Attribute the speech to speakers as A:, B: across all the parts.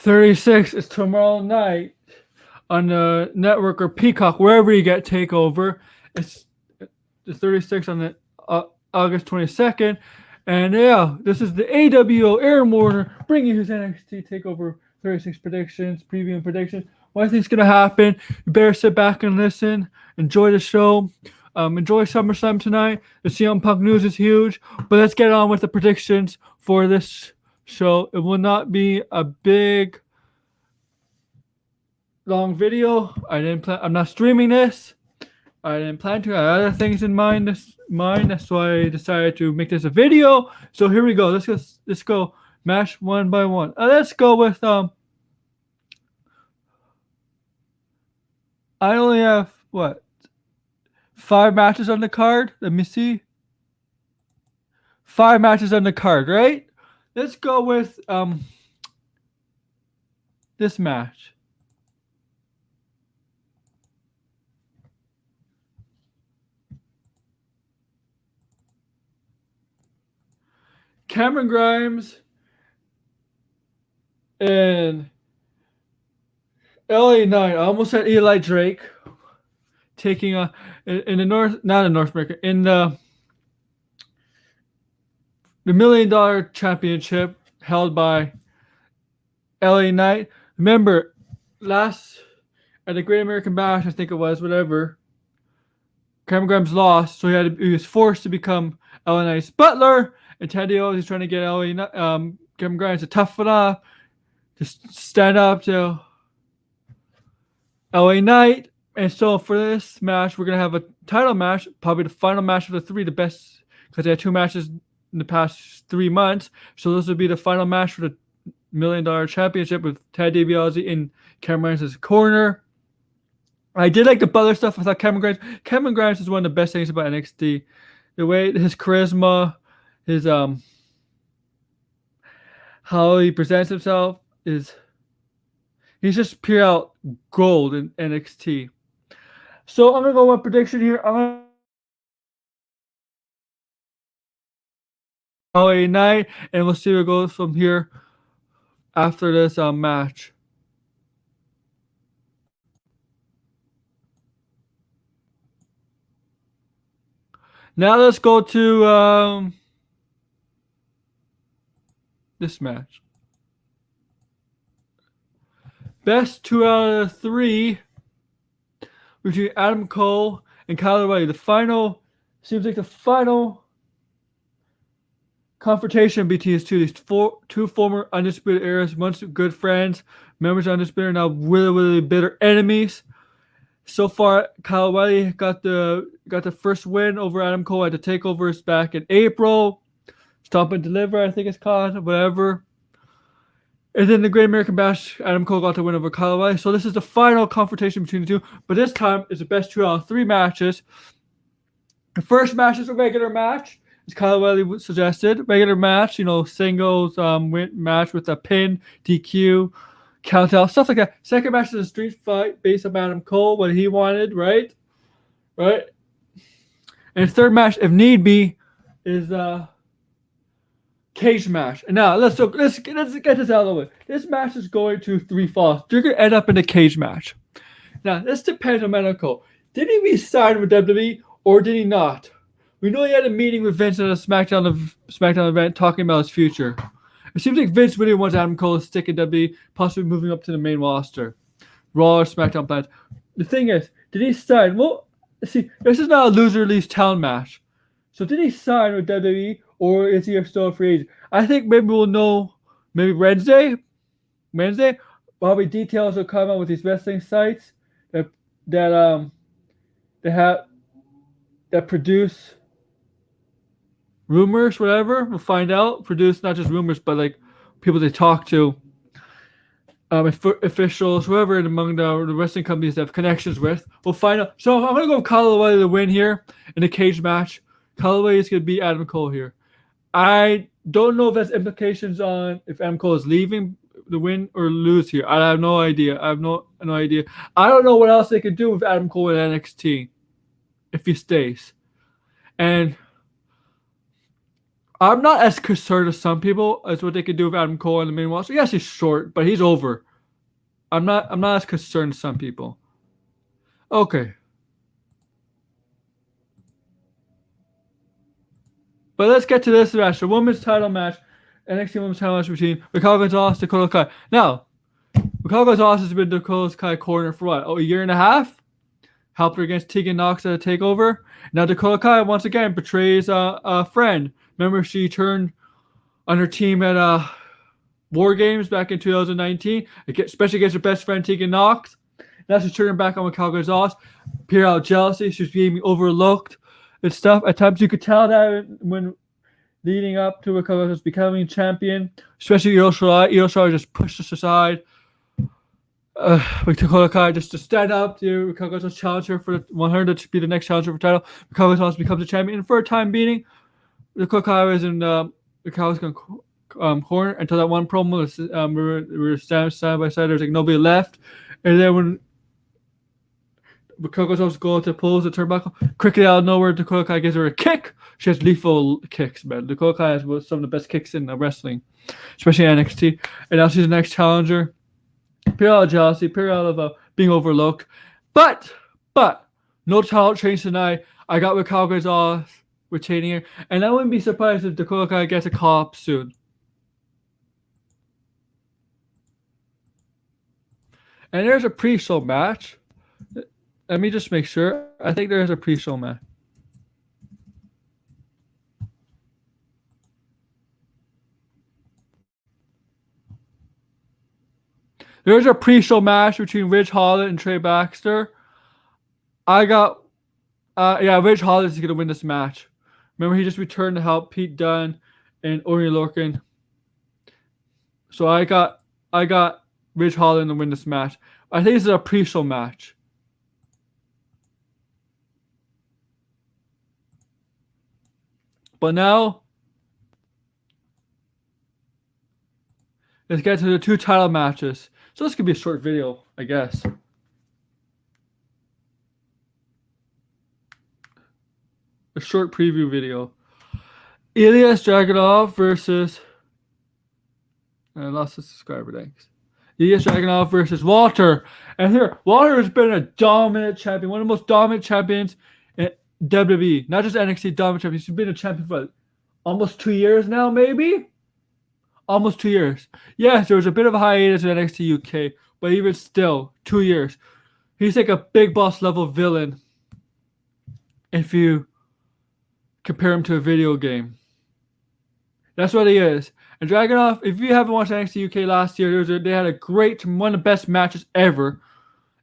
A: 36 is tomorrow night on the network or Peacock, wherever you get Takeover. It's the 36 on the August 22nd. And yeah, this is the AWO Aaron Warner bringing you his NXT Takeover 36 predictions, preview and predictions. What I think is going to happen. You better sit back and listen. Enjoy the show. Enjoy SummerSlam tonight. The CM Punk news is huge. But let's get on with the predictions for this show. It will not be a big, long video. I'm not streaming this. I didn't plan to. I had other things in mind. That's why I decided to make this a video. So here we go. Let's go match one by one. Let's go with I only have 5 matches on the card. Let me see. 5 matches on the card, right? Let's go with this match. Cameron Grimes and LA Knight. I almost said Eli Drake taking in the not in North America, in the $1 million championship held by LA Knight. Remember, last at the Great American Bash, I think it was, whatever, Cameron Grimes lost, so he was forced to become LA Knight's butler. And Teddy is trying to get Cameron Grimes to toughen up, to stand up to LA Knight. And so for this match, we're going to have a title match, probably the final match of the 3, the best, because they had 2 matches in the past 3 months. So this would be the final match for the $1 million championship with Ted DiBiase in Cameron Grimes' corner. I did like the Butler stuff. I thought Cameron Grimes is one of the best things about NXT. The way his charisma, his how he presents himself he's just pure out gold in NXT. So I'm gonna go with prediction here. I'm gonna LA Knight, and we'll see where it goes from here after this match. Now let's go to this match. Best 2 out of 3 between Adam Cole and Kyle O'Reilly. The final seems like the final confrontation between these two former Undisputed Eras, once good friends, members of Undisputed, now really bitter enemies. So far, Kyle O'Reilly got the first win over Adam Cole at the Takeovers back in April. Stomp and Deliver, I think it's called, whatever. And then the Great American Bash, Adam Cole got the win over Kyle O'Reilly. So this is the final confrontation between the two. But this time, it's the best 2 out of 3 matches. The first match is a regular match, as Kyle O'Reilly suggested. Regular match, singles match with a pin, DQ, count out, stuff like that. Second match is a street fight based on Adam Cole, what he wanted, right? Right? And the third match, if need be, is cage match. And now let's get this out of the way. This match is going to 3 falls. They're going to end up in a cage match. Now, this depends on Adam Cole. Did he re-sign with WWE or did he not? We know he had a meeting with Vince at a SmackDown event talking about his future. It seems like Vince really wants Adam Cole to stick in WWE, possibly moving up to the main roster. Raw or SmackDown plans. The thing is, did he sign? Well, see, this is not a loser leaves town match. So did he sign with WWE or is he still a free agent? I think maybe we'll know Wednesday. Probably details will come out with these wrestling sites that produce rumors, whatever. We'll find out. Produce not just rumors, but like people they talk to, officials, whoever among the wrestling companies they have connections with. We'll find out. So I'm gonna go with Kyle O'Reilly to win here in a cage match. Kyle O'Reilly is gonna beat Adam Cole here. I don't know if that's implications on if Adam Cole is leaving the win or lose here. I have no idea. I have no idea. I don't know what else they could do with Adam Cole in NXT if he stays. And I'm not as concerned as some people as what they could do with Adam Cole in the main roster. Yes, he's short, but he's over. I'm not as concerned as some people. Okay. But let's get to this match. The women's title match. NXT women's title match between Raquel Gonzalez and Dakota Kai. Now, Raquel Gonzalez has been Dakota Kai corner for what? A year and a half? Helped her against Tegan Nox at a takeover. Now Dakota Kai once again betrays a friend. Remember, she turned on her team at War Games back in 2019, especially against her best friend Tegan Nox. Now she's turning back on Raquel Gonzalez. Pure out jealousy. She's being overlooked and stuff. At times you could tell that when leading up to Raquel Gonzalez becoming champion, especially Io Shirai just pushed us aside. With Dakota Kai just to stand up to Raquel Gonzalez, challenge her want her to be the next challenger for title. Raquel Gonzalez becomes a champion, and for a time being, Dakota Kai was in Raquel's corner until that one promo. We were standing side by side. There was like nobody left, and then when Raquel Gonzalez goes to pose the turnbuckle, quickly out of nowhere, Dakota Kai gives her a kick. She has lethal kicks, man. Dakota Kai has some of the best kicks in wrestling, especially NXT, and now she's the next challenger. Pure out of jealousy, pure out of being overlooked. But, no talent change tonight. I got Raquel Gonzalez retaining her. And I wouldn't be surprised if Dakota Kai gets a call-up soon. And there's a pre-show match. Let me just make sure. I think there's a pre-show match. There's a pre-show match between Ridge Holland and Trey Baxter. I got, Ridge Holland is going to win this match. Remember, he just returned to help Pete Dunne and Oney Lorcan. So I got Ridge Holland to win this match. I think this is a pre-show match. But now, let's get to the two title matches. So this could be a short video, I guess. A short preview video. Ilya Dragunov versus... I lost the subscriber, thanks. Ilya Dragunov versus Walter. And here, Walter has been a dominant champion. One of the most dominant champions in WWE. Not just NXT dominant champion. He's been a champion for almost 2 years now, maybe? Almost 2 years. Yes, there was a bit of a hiatus in NXT UK, but even still, 2 years. He's like a big boss level villain if you compare him to a video game. That's what he is. And Dragunov, if you haven't watched NXT UK last year, they had a great, one of the best matches ever.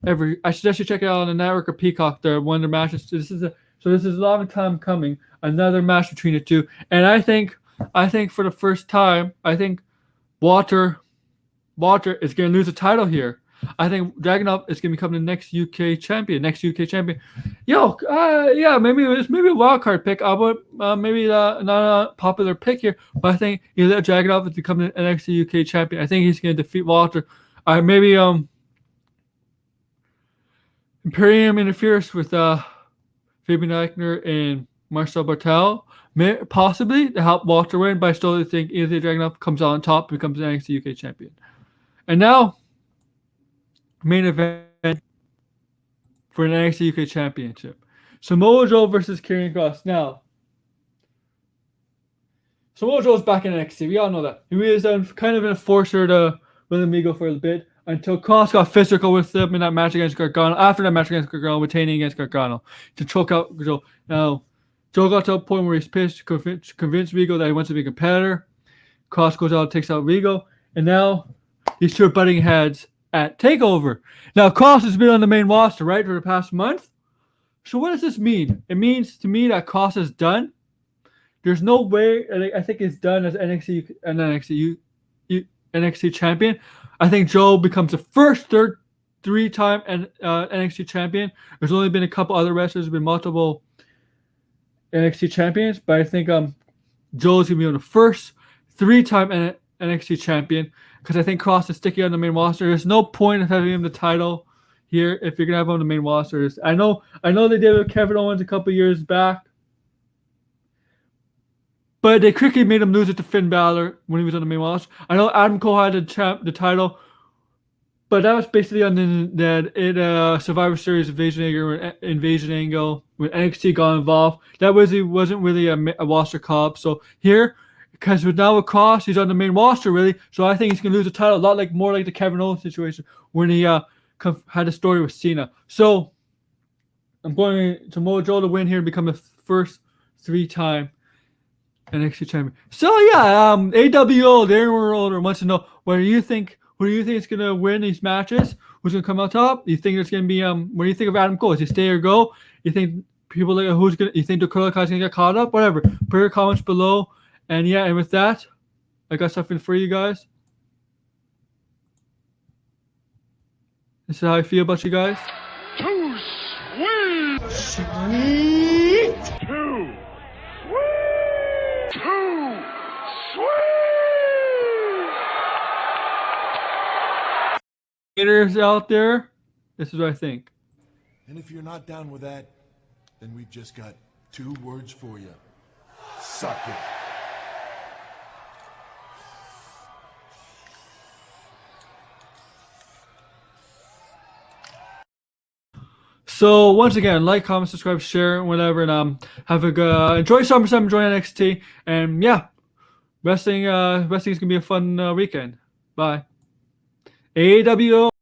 A: I suggest you check it out on the network or Peacock. They're one of their matches. This is a long time coming. Another match between the two. And I think for the first time, I think Walter is going to lose the title here. I think Dragunov is going to become the next UK champion. Maybe a wild card pick. I would maybe not a popular pick here, but I think Dragunov is becoming the NXT UK champion. I think he's going to defeat Walter. Maybe Imperium interferes with Fabian Eichner and Marcel Bartel. Possibly to help Walter win, but I still think Ilya Dragunov comes out on top and becomes the NXT UK champion. And now, main event for an NXT UK championship. Samoa Joe versus Karrion Kross. Now, Samoa Joe's back in NXT. We all know that. He was kind of an enforcer to William Amigo for a bit until Kross got physical with him in that match against Gargano. After that match against Gargano, retaining against Gargano to choke out Joe. Now, Joe got to a point where he's pissed to convince Rigo that he wants to be a competitor. Kross goes out and takes out Rigo. And now these two are butting heads at TakeOver. Now, Kross has been on the main roster, right, for the past month. So what does this mean? It means to me that Kross is done. There's no way, I think he's done as NXT champion. I think Joe becomes the first three-time NXT champion. There's only been a couple other wrestlers who've been multiple NXT champions, but I think Joe's going to be the first three-time NXT champion because I think Kross is sticking on the main roster. There's no point of having him the title here if you're going to have him on the main roster. I know they did it with Kevin Owens a couple years back, but they quickly made him lose it to Finn Balor when he was on the main roster. I know Adam Cole had the title, but that was basically on the Survivor Series invasion angle when NXT got involved. That wasn't really a roster call-up. So here, because with now with Cross, he's on the main roster really. So I think he's gonna lose the title a lot more like the Kevin Owens situation when he had a story with Cena. So I'm going to Mojo to win here and become the first 3-time NXT champion. So yeah, AWO, their world wants to know who do you think is gonna win these matches? Who's gonna come out top? You think it's gonna be what do you think of Adam Cole? Is he stay or go? You think people like you think Dakota Kai's gonna get caught up? Whatever. Put your comments below. And yeah, and with that, I got something for you guys. This is how I feel about you guys.
B: Too sweet! Sweet! Too sweet! Too sweet!
A: Haters out there, this is what I think.
C: And if you're not down with that, then we've just got 2 words for you. Suck it.
A: So once again, like, comment, subscribe, share, whatever, and have a good enjoy SummerSlam, enjoy NXT, and yeah, wrestling is gonna be a fun weekend. Bye. AEW.